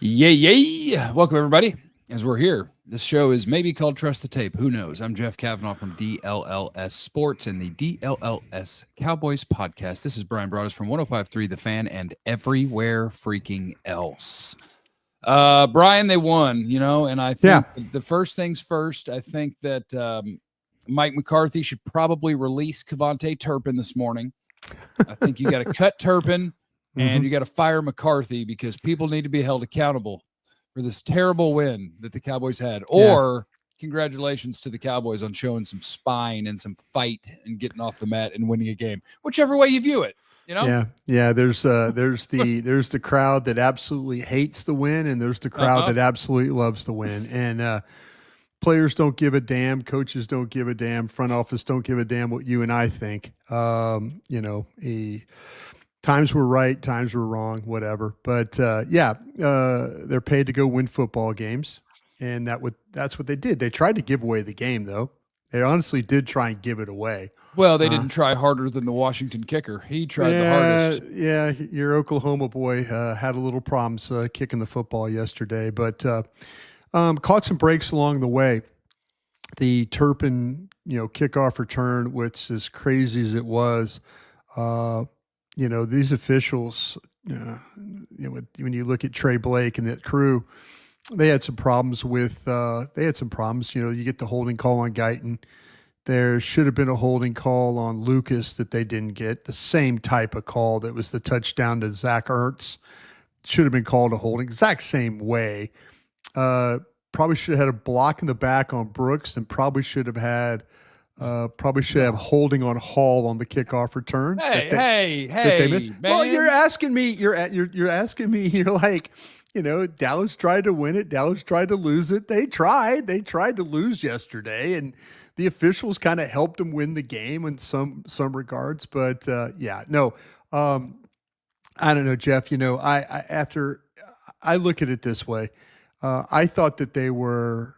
Yay. Welcome, everybody, as we're here. This show is maybe called Trust the Tape. Who knows? I'm Jeff Cavanaugh from DLLS Sports and the DLLS Cowboys podcast. This is Bryan Broaddus from 105.3 The Fan and everywhere freaking else. Brian, they won, and I think the first things first, I think that Mike McCarthy should probably release KaVontae Turpin this morning. I think you got to cut Turpin. And you got to fire McCarthy because people need to be held accountable for this terrible win that the Cowboys had. Or congratulations to the Cowboys on showing some spine and some fight and getting off the mat and winning a game, whichever way you view it. Yeah. There's the crowd that absolutely hates the win, and there's the crowd that absolutely loves the win. And players don't give a damn, coaches don't give a damn, front office don't give a damn what you and I think. Times were right, times were wrong, whatever. But they're paid to go win football games, and that's what they did. They tried to give away the game, though. They honestly did try and give it away. Well, they didn't try harder than the Washington kicker. He tried the hardest. Yeah, your Oklahoma boy had a little problems kicking the football yesterday, but caught some breaks along the way. The Turpin, kickoff return, which as crazy as it was, these officials, when you look at Trey Blake and that crew, they had some problems with, you get the holding call on Guyton. There should have been a holding call on Lucas that they didn't get. The same type of call that was the touchdown to Zach Ertz should have been called a holding, exact same way. Probably should have had a block in the back on Brooks, and probably should have holding on Hall on the kickoff return. Hey, man. Well, you're asking me. You're asking me. You're like, Dallas tried to win it. Dallas tried to lose it. They tried to lose yesterday, and the officials kind of helped them win the game in some regards. But I don't know, Jeff. I look at it this way. I thought that they were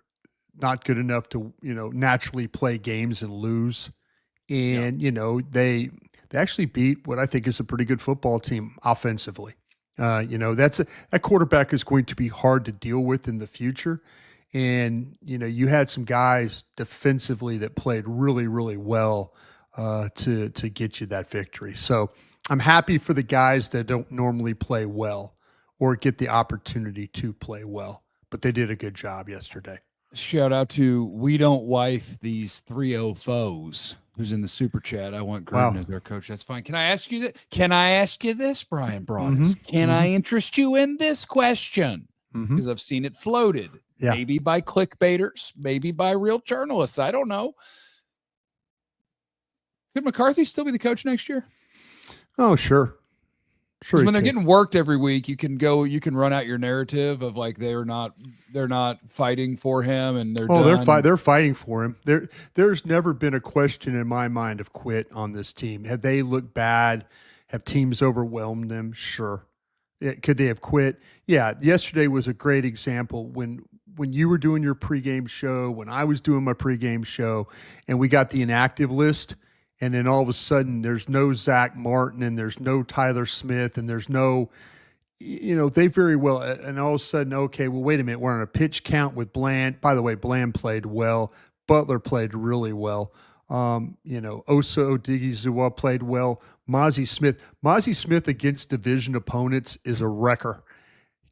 not good enough to, naturally play games and lose. And, they actually beat what I think is a pretty good football team offensively. That quarterback is going to be hard to deal with in the future. And, you had some guys defensively that played really, really well to get you that victory. So I'm happy for the guys that don't normally play well or get the opportunity to play well, but they did a good job yesterday. Shout out to We Don't Wife These 3-0 Foes, who's in the super chat. I want Gruden as their coach. That's fine. Can I ask you this, Bryan Broaddus? Can I interest you in this question? Because I've seen it floated. Yeah. Maybe by clickbaiters, maybe by real journalists. I don't know. Could McCarthy still be the coach next year? Oh, sure. Sure. When they're getting worked every week, you can run out your narrative of like they're not fighting for him, and they're fighting for him. There's never been a question in my mind of quit on this team. Have they looked bad? Have teams overwhelmed them? Sure. Could they have quit? Yeah. Yesterday was a great example when you were doing your pregame show, when I was doing my pregame show, and we got the inactive list. And then all of a sudden there's no Zach Martin and there's no Tyler Smith and there's no, they very well, and all of a sudden, okay, well, wait a minute. We're on a pitch count with Bland. By the way, Bland played well. Butler played really well. Osa Odighizuwa played well. Mozzie Smith against division opponents is a wrecker.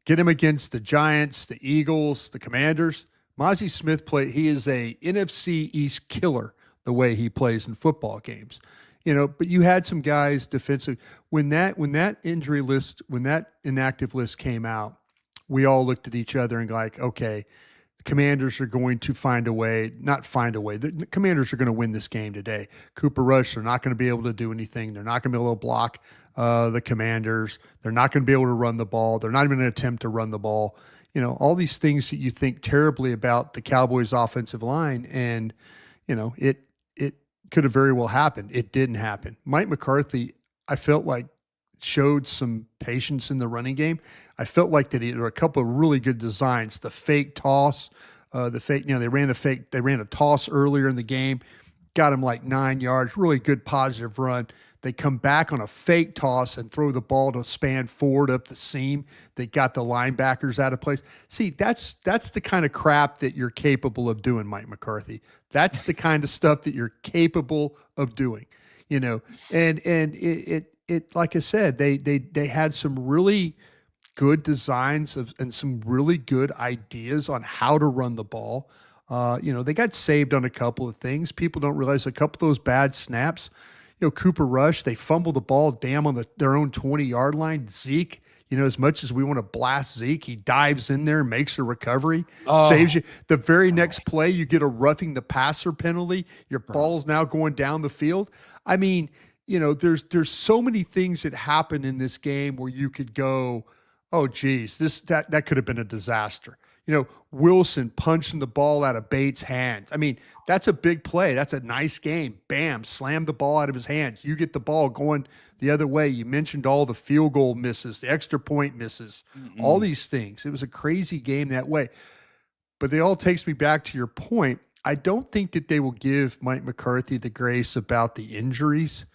Get him against the Giants, the Eagles, the Commanders. Mozzie Smith he is a NFC East killer. The way he plays in football games, but you had some guys defensive when that inactive list came out, we all looked at each other and like, okay, the Commanders are going to the Commanders are going to win this game today. Cooper Rush are not going to be able to do anything. They're not going to be able to block the Commanders. They're not going to be able to run the ball. They're not even going to attempt to run the ball. All these things that you think terribly about the Cowboys offensive line, and it could have very well happened. It didn't happen. Mike McCarthy, I felt like, showed some patience in the running game. I felt like that there were a couple of really good designs. The fake toss, they ran a toss earlier in the game, got him like 9 yards, really good positive run. They come back on a fake toss and throw the ball to span forward up the seam. They got the linebackers out of place. See, that's the kind of crap that you're capable of doing, Mike McCarthy. That's the kind of stuff that you're capable of doing, and it like I said, they had some really good designs and some really good ideas on how to run the ball. They got saved on a couple of things. People don't realize a couple of those bad snaps. Cooper Rush, they fumbled the ball on their own 20-yard line. Zeke, as much as we want to blast Zeke, he dives in there, makes a recovery, saves you. The very next play, you get a roughing the passer penalty. Your ball's now going down the field. I mean, there's so many things that happen in this game where you could go, oh, geez, that could have been a disaster. Wilson punching the ball out of Bates' hand. I mean, that's a big play. That's a nice game. Bam, slam the ball out of his hands. You get the ball going the other way. You mentioned all the field goal misses, the extra point misses, all these things. It was a crazy game that way. But it all takes me back to your point. I don't think that they will give Mike McCarthy the grace about the injuries,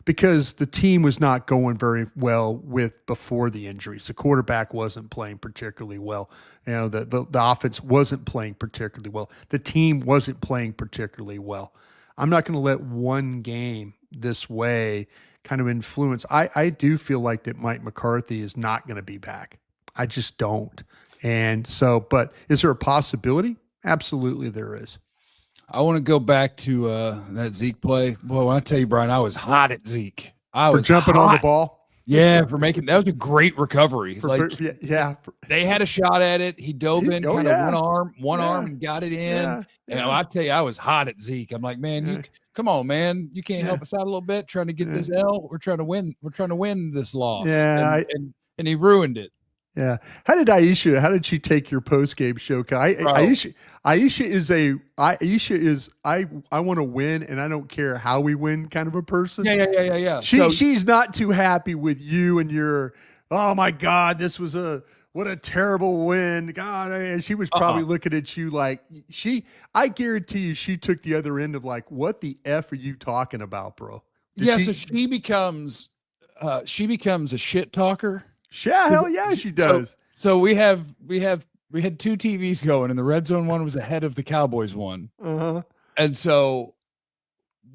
because the team was not going very well before the injuries. The quarterback wasn't playing particularly well. The offense wasn't playing particularly well. The team wasn't playing particularly well. I'm not going to let one game this way kind of influence. I do feel like that Mike McCarthy is not going to be back. I just don't. And so, but is there a possibility? Absolutely there is. I want to go back to that Zeke play. Boy, when I tell you, Brian, I was hot at Zeke. I was jumping on the ball. Yeah, for making that was a great recovery. They had a shot at it. He dove in kind of one arm and got it in. And I tell you, I was hot at Zeke. I'm like, man, come on, man. You can't help us out a little bit trying to get this L. We're trying to win. We're trying to win this loss. Yeah, and he ruined it. Yeah. How did she take your post-game show? Aisha is I want to win and I don't care how we win kind of a person. Yeah. She's not too happy with you and your, oh my God, what a terrible win. God, and she was probably looking at you like I guarantee you she took the other end of like, what the F are you talking about, bro? So she becomes a shit talker. Yeah, hell yeah, she does. So we had two TVs going, and the Red Zone one was ahead of the Cowboys one. And so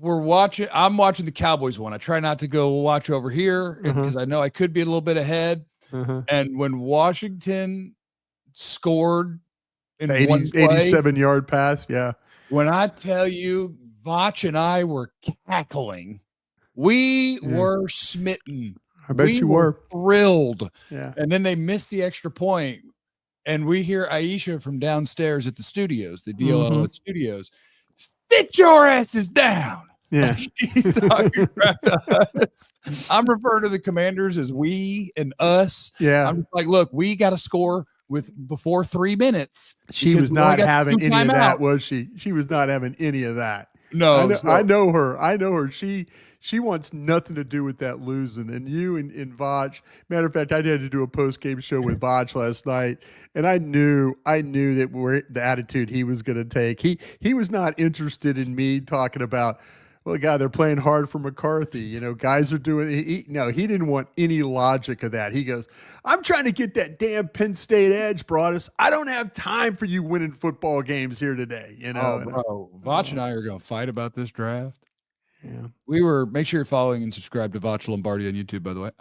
I'm watching the Cowboys one. I try not to go watch over here because I know I could be a little bit ahead. And when Washington scored in the 87-yard pass, when I tell you, Vach and I were cackling, we were smitten. I bet you were thrilled. Yeah. And then they missed the extra point. And we hear Aisha from downstairs at the studios, the DLL studios, sit your asses down. Yeah. She's talking crap to us. I'm referring to the Commanders as we and us. Yeah. I'm just like, look, we got to score before 3 minutes. She was not having any of that, was she? She was not having any of that. No. I know her. She wants nothing to do with that losing. And you and Vach, matter of fact, I had to do a post-game show with Vach last night, and I knew that the attitude he was going to take. He was not interested in me talking about, well, God, they're playing hard for McCarthy. Guys are doing he didn't want any logic of that. He goes, I'm trying to get that damn Penn State edge, Broaddus. I don't have time for you winning football games here today. Bro, Vach and I are going to fight about this draft. Yeah. Make sure you're following and subscribe to Vach Lombardi on YouTube, by the way.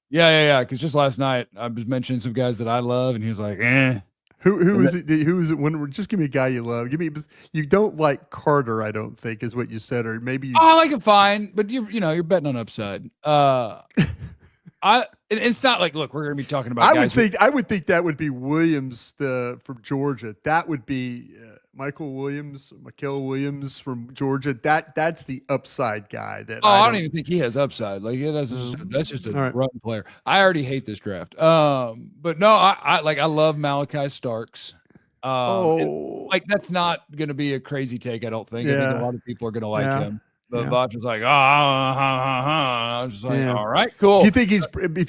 Because just last night I was mentioning some guys that I love, and he was like, Who is it? Who is it? Just give me a guy you love. You don't like Carter, I don't think, is what you said, or maybe I like him fine, but you're betting on upside. It's not like, look, we're going to be talking about. I would think that would be Williams from Georgia. That would be Mikael Williams from Georgia. That's the upside guy. I don't even think he has upside. Like that's just a run player. I already hate this draft. But no, I love Malaki Starks. That's not going to be a crazy take. I don't think. I think a lot of people are going to like him. But Vach was like, I was just like, all right, cool. If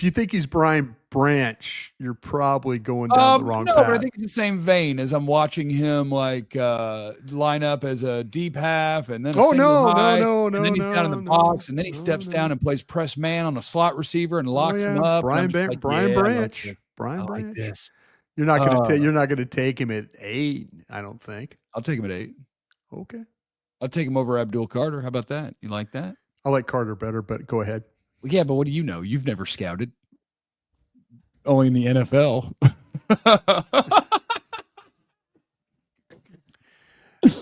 you think he's Bryan Branch, you're probably going down the wrong path. But I think it's the same vein as I'm watching him like line up as a deep half and then a single high, and then he's down in the box, and then he steps down and plays press man on a slot receiver and locks him up. Brian Branch. I like this. You're not going to take him at 8, I don't think. I'll take him at 8. Okay. I'll take him over Abdul Carter. How about that? You like that? I like Carter better, but go ahead. Yeah, but what do you know? You've never scouted. Only in the NFL.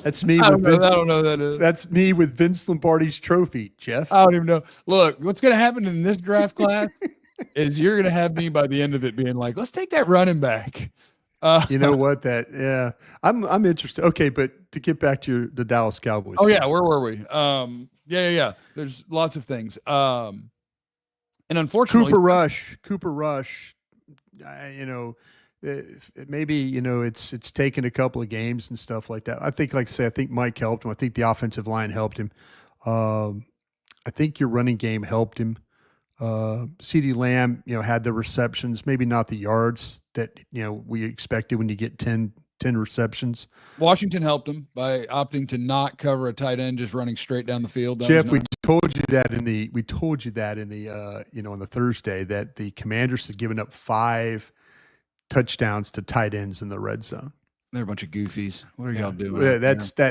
That's me. I don't know who that is. That's me with Vince Lombardi's trophy, Jeff. I don't even know. Look, what's going to happen in this draft class is you're going to have me by the end of it being like, let's take that running back. You know what? I'm interested. Okay, but to get back to the Dallas Cowboys. Oh yeah, where were we? Yeah. There's lots of things. And unfortunately, Cooper Rush. Maybe it's taken a couple of games and stuff like that. I think, like I say, I think Mike helped him. I think the offensive line helped him. I think your running game helped him. CeeDee Lamb, had the receptions, maybe not the yards that we expected when you get 10 receptions. Washington helped him by opting to not cover a tight end, just running straight down the field. Jeff, we told you that in the on the Thursday that the Commanders had given up 5 touchdowns to tight ends in the red zone. They're a bunch of goofies. What are y'all doing?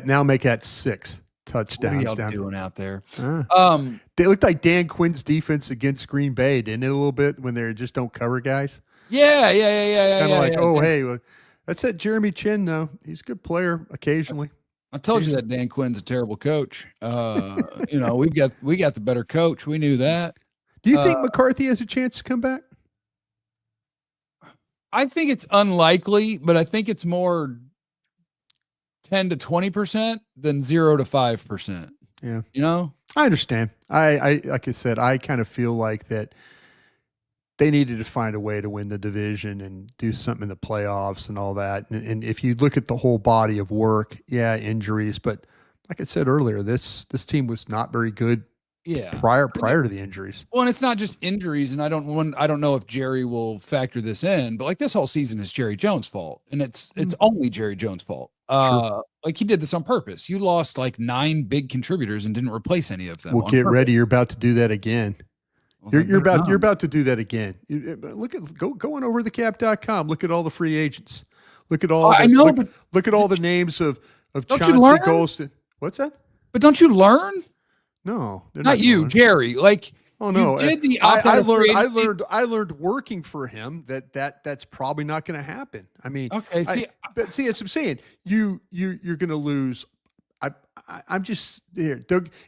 Now make that 6 touchdowns. What are y'all doing out there? They looked like Dan Quinn's defense against Green Bay, didn't it, a little bit, when they just don't cover guys? Yeah. Kind of hey, that's that Jeremy Chin, though. He's a good player occasionally. I told you that Dan Quinn's a terrible coach. We got the better coach. We knew that. Do you think McCarthy has a chance to come back? I think it's unlikely, but I think it's more 10 to 20% than 0 to 5%. Yeah. I understand. I like I said, I kind of feel like that they needed to find a way to win the division and do something in the playoffs and all that. And if you look at the whole body of work, injuries, but like I said earlier, this team was not very good. Yeah. Prior to the injuries. Well, and it's not just injuries, and I don't know if Jerry will factor this in, but like this whole season is Jerry Jones' fault, and it's only Jerry Jones' fault. Sure. Like he did this on purpose. You lost like 9 big contributors and didn't replace any of them. Well, get ready. You're about to do that again. Well, you're about to do that again. Look at going over the cap.com. Look at all the free agents. Look at all. Look at all the names of Chauncey Golston. What's that? But don't you learn? No, not you, Jerry. Like, oh no, you did the I learned working for him that's probably not going to happen. I mean, okay, but see, as I'm saying, you're going to lose. I'm just here.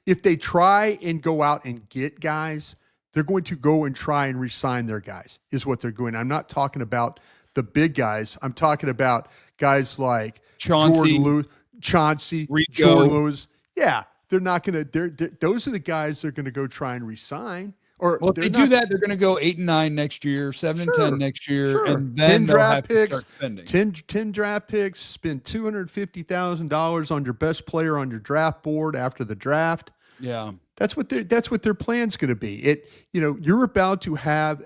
If they try and go out and get guys, they're going to go and try and re-sign their guys. Is what they're going. I'm not talking about the big guys. I'm talking about guys like Chauncey, Rico, Jordan Lewis. Yeah. They're not going to. Those are the guys they're going to go try and resign. Or if they do that, they're going to go 8-9 next year, 7-10 next year, and then 10 draft picks. 10 draft picks. Spend $250,000 on your best player on your draft board after the draft. Yeah, that's what their plan's going to be. You're about to have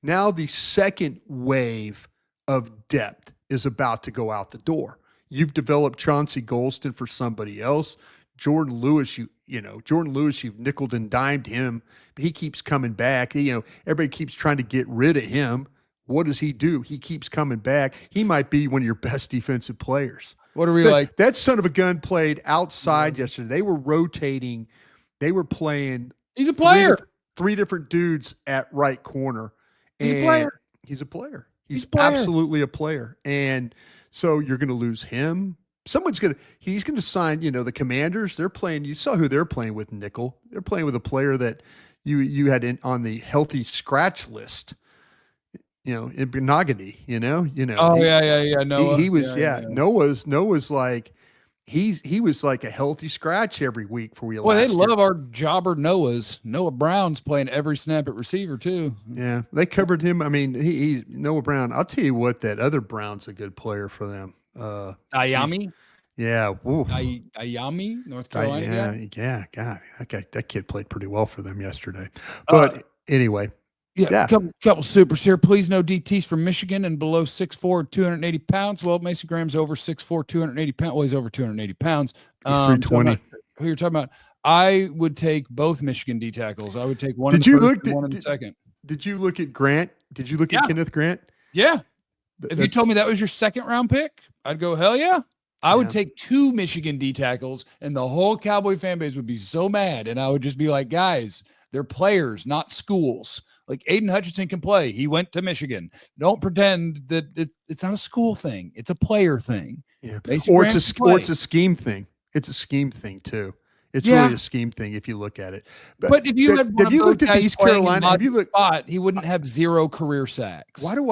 now the second wave of depth is about to go out the door. You've developed Chauncey Golston for somebody else. Jordan Lewis, you've nickeled and dimed him, but he keeps coming back. Everybody keeps trying to get rid of him. What does he do? He keeps coming back. He might be one of your best defensive players. What are we like? That son of a gun played outside yesterday. They were rotating. They were playing. He's a player. Three different dudes at right corner. He's a player. He's a player. He's absolutely a player. And so you're going to lose him. He's going to sign, the Commanders. They're playing. You saw who they're playing with, nickel. They're playing with a player that you had on the healthy scratch list. In Benogany. Oh yeah. Noah. He was Noah's like he was like a healthy scratch every week for you. Well, they love our jobber Noah's. Noah Brown's playing every snap at receiver too. Yeah, they covered him. I mean, he's Noah Brown. I'll tell you what, that other Brown's a good player for them. Ayami? Yeah. Ayami, North Carolina. Yeah. God, that kid played pretty well for them yesterday. But anyway. Yeah. Couple supers here. Please, no DTs from Michigan and below 6'4", 280 pounds. Well, Mason Graham's over 6'4", 280 pounds. Well, he's over 280 pounds. He's 320. Who you're talking about? I would take both Michigan D tackles. I would take one Did in you the look first and one in the second. Did you look at Grant? Did you look at Kenneth Grant? Yeah. If you told me that was your second round pick, I'd go, hell yeah. I would take two Michigan D tackles, and the whole Cowboy fan base would be so mad. And I would just be like, guys, they're players, not schools. Like Aiden Hutchinson can play. He went to Michigan. Don't pretend that it's not a school thing. It's a player thing. Yeah. Or it's a scheme thing. It's a scheme thing too. It's really a scheme thing if you look at it. But if you had looked at East Carolina, have you looked spot, he wouldn't have 0 career sacks. Why do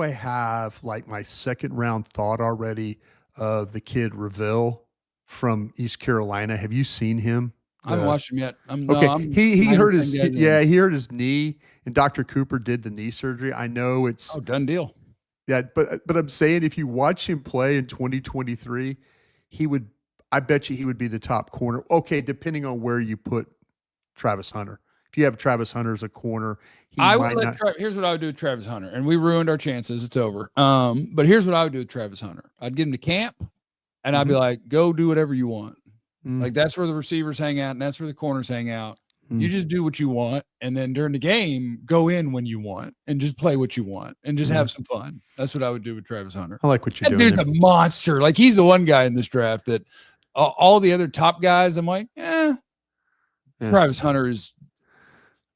I have like my second round thought already of the kid Reville from East Carolina? Have you seen him? I haven't watched him yet. He hurt his knee, and Dr. Cooper did the knee surgery. I know it's done deal. Yeah, but I'm saying if you watch him play in 2023, I bet you he would be the top corner. Okay, depending on where you put Travis Hunter. If you have Travis Hunter as a corner, here's what I would do with Travis Hunter, and we ruined our chances. It's over. But here's what I would do with Travis Hunter. I'd get him to camp, and I'd be like, go do whatever you want. Like that's where the receivers hang out, and that's where the corners hang out. You just do what you want, and then during the game, go in when you want, and just play what you want, and just have some fun. That's what I would do with Travis Hunter. I like what you're doing. Dude's a monster. Like he's the one guy in this draft that all the other top guys, I'm like, Travis Hunter is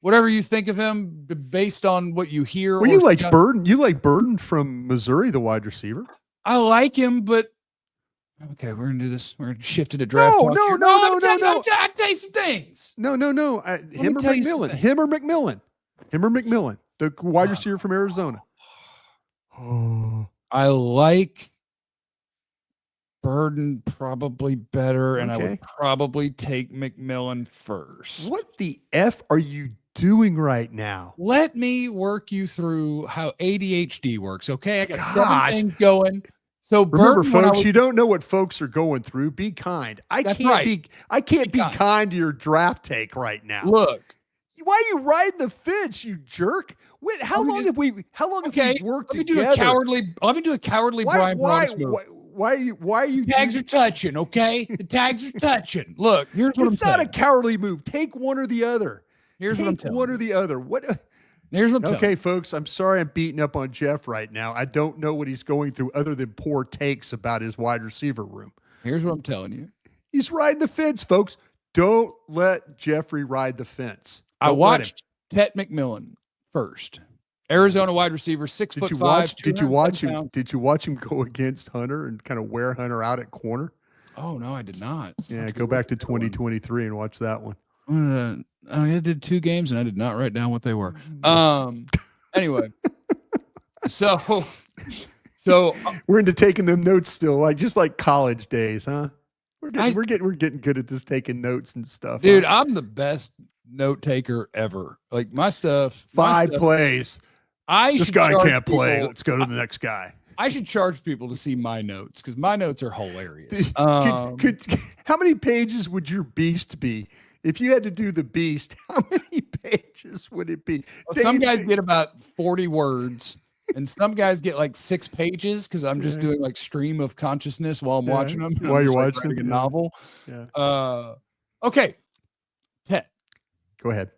whatever you think of him based on what you hear. Well, you like Burden. You like Burden from Missouri, the wide receiver. I like him, but. Okay, we're gonna do this. We're gonna shift it to draft. No. I'll tell you some things. No. Him or McMillan. The wide receiver from Arizona. I like Burden probably better, and I would probably take McMillan first. What the F are you doing right now? Let me work you through how ADHD works. Okay, I got 7 things going. So remember, folks, you don't know what folks are going through. Be kind. I can't be kind to your draft take right now. Look, why are you riding the fence, you jerk? Wait, how long have we worked together? Let me do a cowardly Bryan Broaddus move. Why are you tags are touching, okay? The tags are touching. Look, here's what I'm saying. It's not a cowardly move. Take one or the other. Here's what I'm telling you. One or the other. What? Here's what I'm telling you. Okay, folks, I'm sorry I'm beating up on Jeff right now. I don't know what he's going through other than poor takes about his wide receiver room. Here's what I'm telling you. He's riding the fence, folks. Don't let Jeffrey ride the fence. I watched Tet McMillen first. Arizona wide receiver, 6'5". Did you watch him go against Hunter and kind of wear Hunter out at corner? Oh no, I did not. Yeah, go back to 2023 and watch that one. I did 2 games and I did not write down what they were. Anyway, so we're into taking them notes still, just like college days, huh? We're getting good at this, taking notes and stuff, dude. Huh? I'm the best note taker ever. Like my stuff. 5 plays. This guy can't play. Let's go to the next guy. I should charge people to see my notes because my notes are hilarious. How many pages would your beast be? If you had to do the beast, how many pages would it be? Well, some guys get about 40 words, and some guys get like 6 pages because I'm just doing like stream of consciousness while I'm watching them. While you're watching a novel. Yeah. Okay. Tet. Go ahead.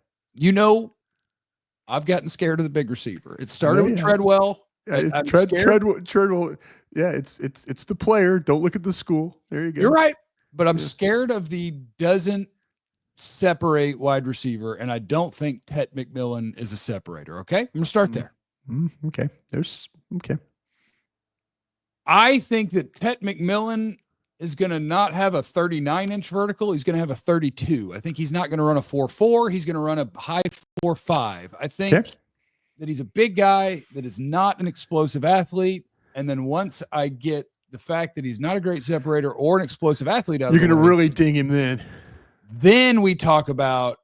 I've gotten scared of the big receiver. It started with Treadwell. Yeah, Treadwell. Yeah, it's the player. Don't look at the school. There you go. You're right. But I'm scared of the doesn't separate wide receiver, and I don't think Tet McMillen is a separator. Okay, I'm gonna start there. Okay, okay. I think that Tet McMillen is gonna not have a 39-inch vertical. He's gonna have a 32. I think he's not gonna run a 4.4. He's gonna run a high 4.5. I think that he's a big guy that is not an explosive athlete. And then once I get the fact that he's not a great separator or an explosive athlete, you're gonna really ding him then. Then we talk about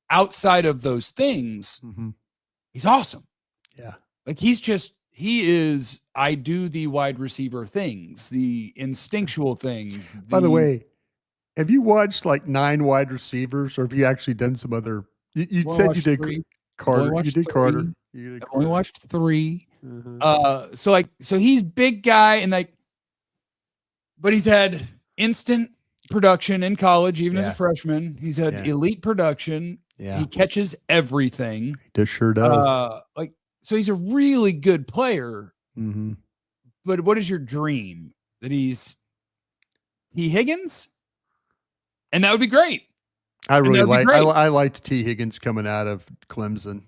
outside of those things, he's awesome. Yeah. Like he is, I do the wide receiver things, the instinctual things. By the way, have you watched like 9 wide receivers or have you actually done some other You Only said you watched did three. Carter. watched You did three. Carter. You did I've only Carter. watched 3. Uh-huh. So he's big guy and but he's had instant production in college, even as a Yeah. freshman. He's had Yeah. elite production. Yeah. He catches everything. It sure does. So he's a really good player. Mm-hmm. But what is your dream? That he's T. Higgins? And that would be great. I liked T. Higgins coming out of Clemson.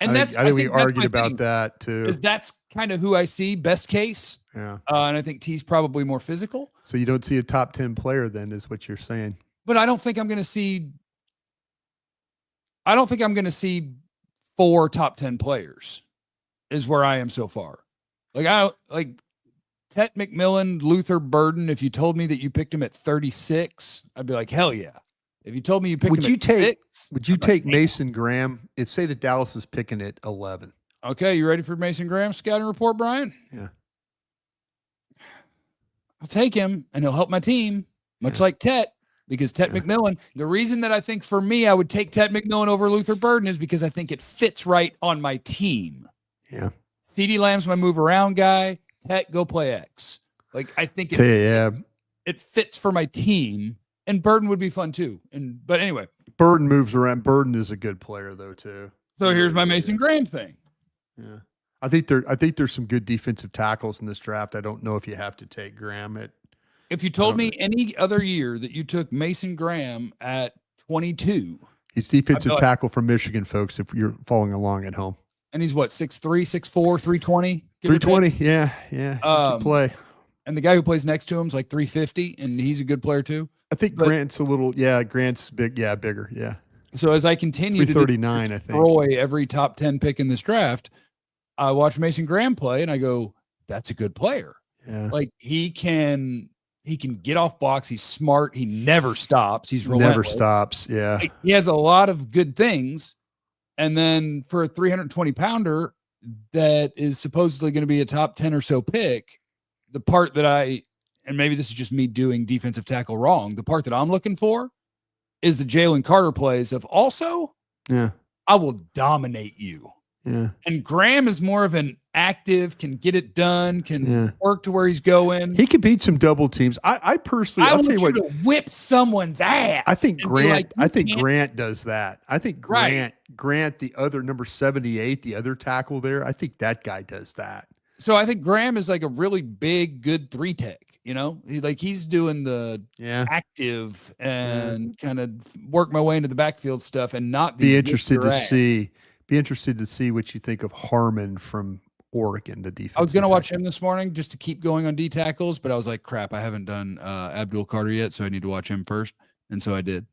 And I think we argued about that too. Because that's kind of who I see best case. Yeah. And I think T's probably more physical. So you don't see a top 10 player then, is what you're saying. But I don't think I'm going to see 4 top 10 players is where I am so far. Like Tet McMillen, Luther Burden. If you told me that you picked him at 36, I'd be like, hell yeah. If you told me you picked him at 6, would you take Mason Graham? It's say that Dallas is picking at 11. Okay, you ready for Mason Graham's scouting report, Brian? Yeah. I'll take him, and he'll help my team, much like Tet, because Tet McMillen, the reason that I think for me I would take Tet McMillen over Luther Burden is because I think it fits right on my team. Yeah. CeeDee Lamb's my move around guy. Tet, go play X. Like, I think it fits for my team, and Burden would be fun too. But anyway. Burden moves around. Burden is a good player, though, too. So here's my Mason Graham thing. Yeah. I think there's some good defensive tackles in this draft. I don't know if you have to take Graham at. If you told me any other year that you took Mason Graham at 22. He's defensive tackle from Michigan, folks, if you're following along at home. And he's what, 6'3", 6'4", 320? 320, yeah. Play. And the guy who plays next to him is like 350, and he's a good player too. I think Grant's Grant's bigger, yeah. So as I continue to destroy every top 10 pick in this draft, I watch Mason Graham play, and I go, that's a good player. Yeah. Like, he can get off blocks. He's smart. He never stops. He's relentless. Never stops, yeah. Like, he has a lot of good things. And then for a 320-pounder that is supposedly going to be a top 10 or so pick, the part that and maybe this is just me doing defensive tackle wrong, the part that I'm looking for is the Jalen Carter plays of also, I will dominate you. Yeah. And Graham is more of an active, can get it done, can work to where he's going. He could beat some double teams. I personally, I'll tell you what, to whip someone's ass. I think Grant does that. I think Grant, the other number 78, the other tackle there, I think that guy does that. So I think Graham is like a really big, good 3-tech. You know, he's doing the active and kind of work my way into the backfield stuff and not be interested to see. Be interested to see what you think of Harmon from Oregon, the defense. I was going to watch him this morning just to keep going on D tackles, but I was like, crap, I haven't done Abdul Carter yet, so I need to watch him first. And so I did.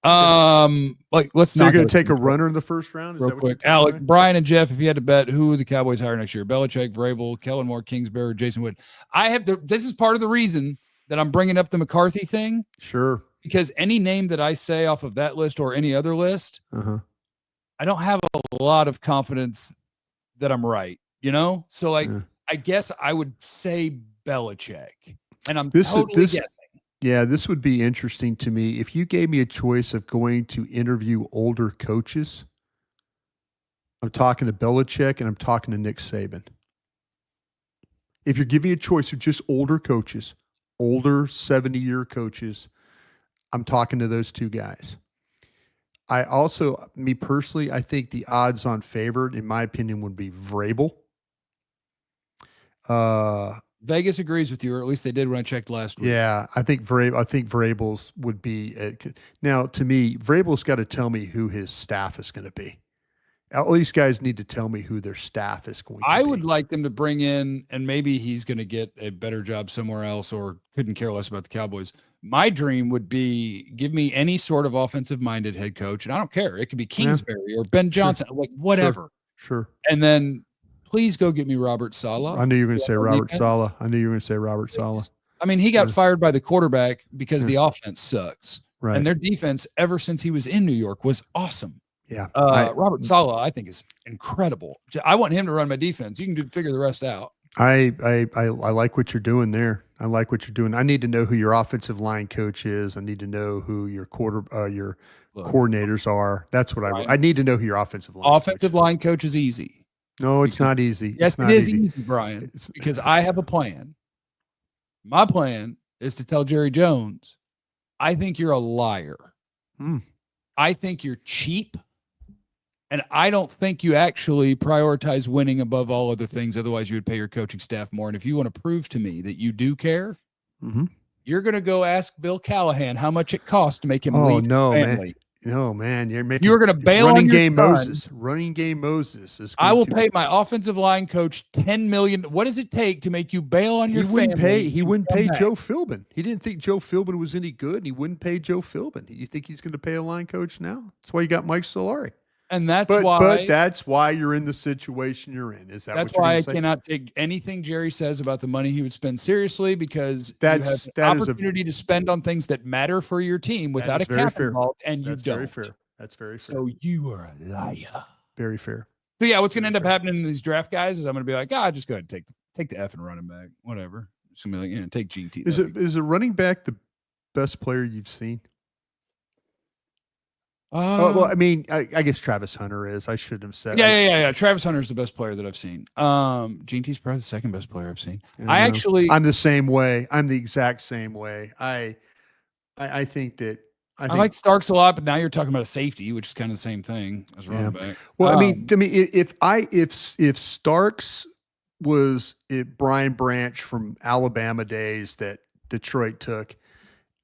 Let's not. You're going to take a runner in the first round? Real quick. Alec, Brian, and Jeff, if you had to bet who the Cowboys hire next year, Belichick, Vrabel, Kellen Moore, Kingsbury, Jason Wood. This is part of the reason that I'm bringing up the McCarthy thing. Sure. Because any name that I say off of that list or any other list, I don't have a lot of confidence that I'm right, you know? So, I guess I would say Belichick, and I'm totally guessing. Yeah, this would be interesting to me. If you gave me a choice of going to interview older coaches, I'm talking to Belichick and I'm talking to Nick Saban. If you're giving me a choice of just older coaches, older 70-year coaches, I'm talking to those two guys. I also, me personally, I think the odds-on favorite, in my opinion, would be Vrabel. Vegas agrees with you, or at least they did when I checked last week. Yeah, I think Vrabel's would be. Now, to me, Vrabel's got to tell me who his staff is going to be. At least guys need to tell me who their staff is going to be. I would like them to bring in, and maybe he's going to get a better job somewhere else or couldn't care less about the Cowboys. My dream would be give me any sort of offensive-minded head coach, and I don't care. It could be Kingsbury or Ben Johnson, like whatever. Sure. And then please go get me Robert Saleh. I knew you were going to say Robert Saleh. I mean, he got fired by the quarterback because the offense sucks. Right. And their defense, ever since he was in New York, was awesome. Yeah. Robert Saleh, I think, is incredible. I want him to run my defense. You can figure the rest out. I like what you're doing there. I like what you're doing. I need to know who your offensive line coach is. I need to know who your your Look, coordinators are. That's what Brian, I need to know who your offensive line coach offensive is. line coach is easy. No, it's Because, not easy. yes, It's it not is easy. easy, Brian, It's, because I have a plan. My plan is to tell Jerry Jones, I think you're a liar. I think you're cheap. And I don't think you actually prioritize winning above all other things. Otherwise, you would pay your coaching staff more. And if you want to prove to me that you do care, you're going to go ask Bill Callahan how much it costs to make him leave his family. No, man. You're making You're going to bail on your son. Moses. Running game Moses is going I will pay my offensive line coach $10 million. What does it take to make you bail on your family? He wouldn't pay Joe Philbin. He didn't think Joe Philbin was any good, and he wouldn't pay Joe Philbin. You think he's going to pay a line coach now? That's why you got Mike Solari. And that's but that's why you're in the situation you're in. Is that that's what you're why I say? cannot take anything Jerry says about the money he would spend seriously, because you have that an opportunity to spend on things that matter for your team without a cap involved, and you don't. Very fair. That's very fair. So you are a liar. Very fair. So yeah, what's going to end up happening in these draft guys is I'm going to be like, just go ahead and take the F and running back, whatever. Just going to be like, take Jeanty. Is a running back the best player you've seen? Well, I mean, I guess Travis Hunter is. I shouldn't have said. Yeah. Travis Hunter is the best player that I've seen. Jeanty's probably the second best player I've seen. I'm the same way. I'm the exact same way. I think that. I like Starks a lot, but now you're talking about a safety, which is kind of the same thing as running back. Well, I mean, if Starks was Brian Branch from Alabama days that Detroit took,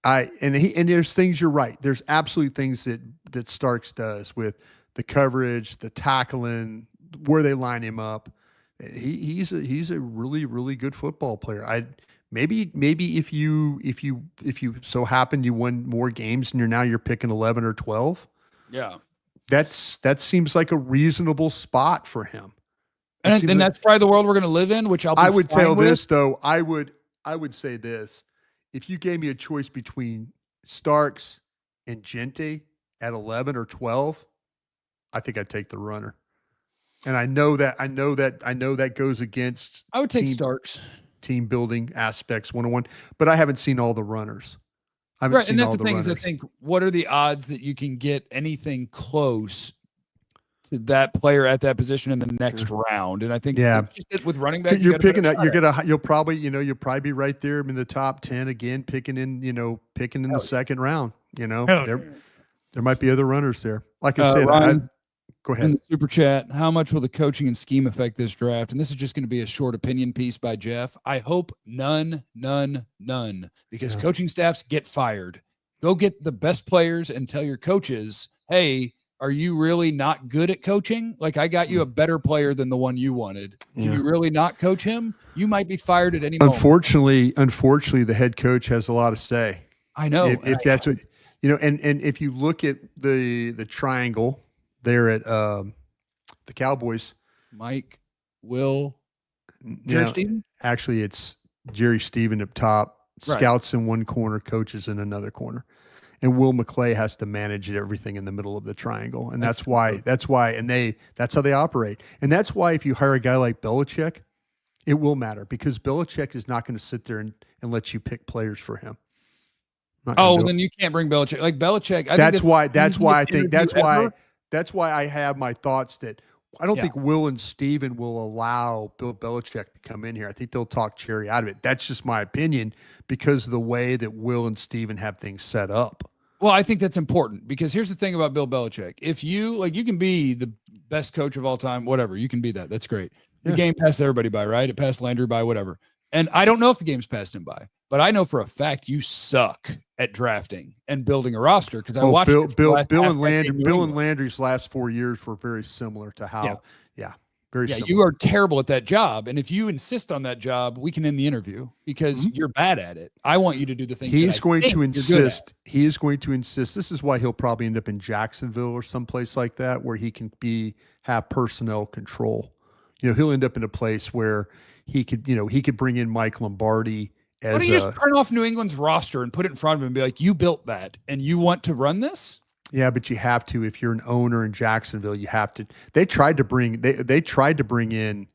and there's things, you're right. There's absolute things that Starks does with the coverage, the tackling, where they line him up. He's a really, really good football player. Maybe if you so happen you won more games and you're picking 11 or 12. Yeah. That seems like a reasonable spot for him. And that's probably the world we're going to live in, which I would tell this though. I would say this. If you gave me a choice between Starks and Jeanty at 11 or 12, I think I'd take the runner. And I know that goes against. I would take Starks. Team building aspects 101, but I haven't seen all the runners. And that's the thing is, I think, what are the odds that you can get anything close to that player at that position in the next round? And I think, with running back, you're you'll probably be right there in the top 10 again, picking in the second round. There might be other runners there. Like I said, go ahead. In the super chat, how much will the coaching and scheme affect this draft? And this is just going to be a short opinion piece by Jeff. I hope none, because coaching staffs get fired. Go get the best players and tell your coaches, hey, are you really not good at coaching? Like, I got you a better player than the one you wanted. Can you really not coach him? You might be fired at any moment. Unfortunately, the head coach has a lot of say. I know. If that's what, and if you look at the triangle there at the Cowboys, Mike, Will, Jerry Stephen? Actually, it's Jerry Stephen up top, scouts in one corner, coaches in another corner. And Will McClay has to manage everything in the middle of the triangle. And that's why, that's how they operate. And that's why if you hire a guy like Belichick, it will matter, because Belichick is not going to sit there and let you pick players for him. Then you can't bring Belichick. Like Belichick. That's why I have my thoughts that I don't think Will and Steven will allow Bill Belichick to come in here. I think they'll talk Cherry out of it. That's just my opinion, because of the way that Will and Steven have things set up. Well, I think that's important, because here's the thing about Bill Belichick. If you can be the best coach of all time, whatever, you can be that. That's great. The game passed everybody by, right? It passed Landry by, whatever. And I don't know if the game's passed him by, but I know for a fact you suck at drafting and building a roster, because I watched Bill and Landry's last 4 years were very similar to how very similar. You are terrible at that job, and if you insist on that job, we can end the interview, because you're bad at it. I want you to do the things he is going to insist. This is why he'll probably end up in Jacksonville or someplace like that, where he can have personnel control. He'll end up in a place where he could bring in Mike Lombardi. Why don't you just turn off New England's roster and put it in front of him and be like, you built that and you want to run this? Yeah, but you have to. If you're an owner in Jacksonville, you have to. They tried to bring in,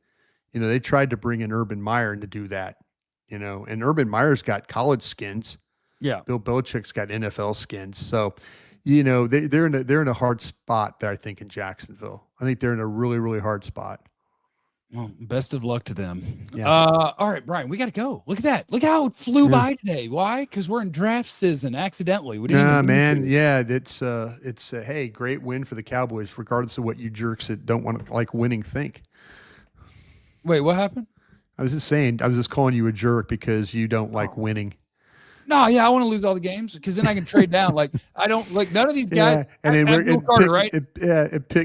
They tried to bring in Urban Meyer to do that, and Urban Meyer's got college skins. Yeah. Bill Belichick's got NFL skins. So, they're in a hard spot there, I think, in Jacksonville. I think they're in a really, really hard spot. Well, best of luck to them. Yeah. All right, Brian, we got to go. Look at that. Look how it flew by today. Why? Because we're in draft season accidentally. We didn't even man. Yeah. It's hey, great win for the Cowboys, regardless of what you jerks that don't want to like winning think. Wait, what happened? I was just calling you a jerk because you don't like winning. No, yeah, I want to lose all the games because then I can trade down. Like I don't like none of these guys. Yeah, and Abdul Carter, right?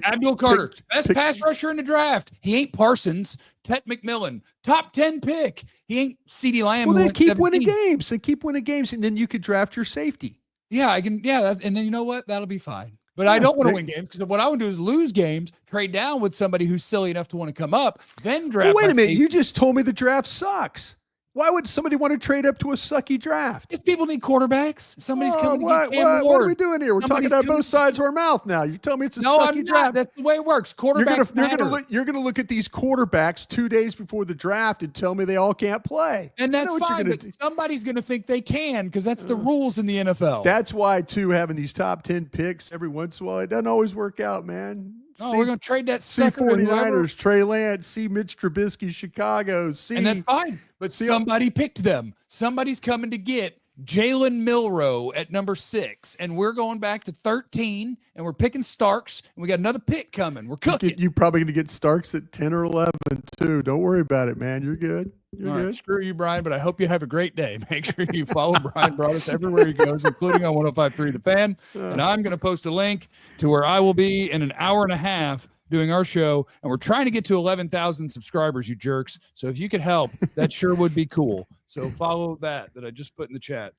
Abdul Carter, best pass rusher in the draft. He ain't Parsons. Tet McMillen, top 10 pick. He ain't CeeDee Lamb. Well, they keep winning games. And then you could draft your safety. Yeah, I can. Yeah, and then you know what? That'll be fine. But I don't want to win games because what I want to do is lose games, trade down with somebody who's silly enough to want to come up, then draft. Well, wait a minute. You just told me the draft sucks. Why would somebody want to trade up to a sucky draft? Because people need quarterbacks. Somebody's coming to get Cam Ward. What are we doing here? We're talking out both sides of our mouth now. You're telling me it's a sucky draft. That's the way it works. Quarterbacks You're going to look at these quarterbacks 2 days before the draft and tell me they all can't play. And that's fine, but somebody's going to think they can because that's the rules in the NFL. That's why, too, having these top 10 picks every once in a while, it doesn't always work out, man. Oh, we're going to trade that sucker. 49ers, Trey Lance, Mitch Trubisky, Chicago, and that's fine. But somebody picked them. Somebody's coming to get Jalen Milroe at number 6, and we're going back to 13, and we're picking Starks, and we got another pick coming. We're cooking. You're probably going to get Starks at 10 or 11, too. Don't worry about it, man. You're good. You're good. Right, screw you, Brian, but I hope you have a great day. Make sure you follow Bryan Broaddus everywhere he goes, including on 105.3 The Fan. And I'm going to post a link to where I will be in an hour and a half doing our show, and we're trying to get to 11,000 subscribers, you jerks. So if you could help, that sure would be cool. So follow that I just put in the chat.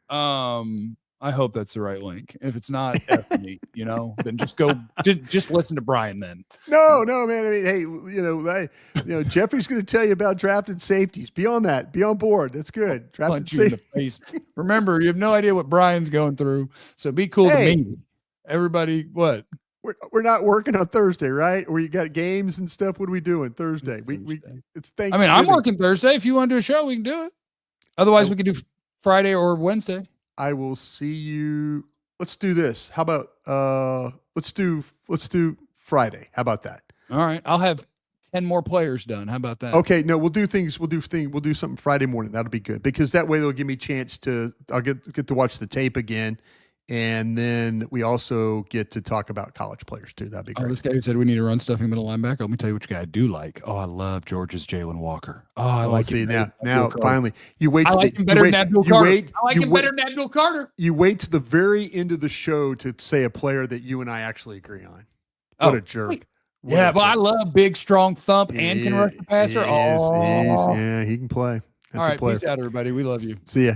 I hope that's the right link. If it's not, F me, then just go, just listen to Brian then. No, man. I mean, hey, Jeffrey's going to tell you about drafted safeties. Be on that. Be on board. That's good. Punch you in the face. Remember, you have no idea what Brian's going through. So be cool to me. Everybody, what? We're not working on Thursday, right? Or you got games and stuff. What are we doing Thursday? It's Thanksgiving. I mean, I'm working Thursday. If you want to do a show, we can do it. Otherwise, we can do Friday or Wednesday. I will see you. Let's do this. How about let's do Friday. How about that? All right. I'll have 10 more players done. How about that? Okay. No, we'll do something Friday morning. That'll be good because that way they'll give me a chance I'll get to watch the tape again. And then we also get to talk about college players too. That'd be great. This guy who said we need to run stuffing middle linebacker. Let me tell you which guy I do like. Oh, I love Georgia's Jalen Walker. Oh, I like him. Now finally, you wait. I like him better than Abdul Carter. I like him better than Abdul Carter. You wait to the very end of the show to say a player that you and I actually agree on. What a jerk. I love big, strong thump and can rush the passer. Yeah, he can play. All right, peace out, everybody. We love you. See ya.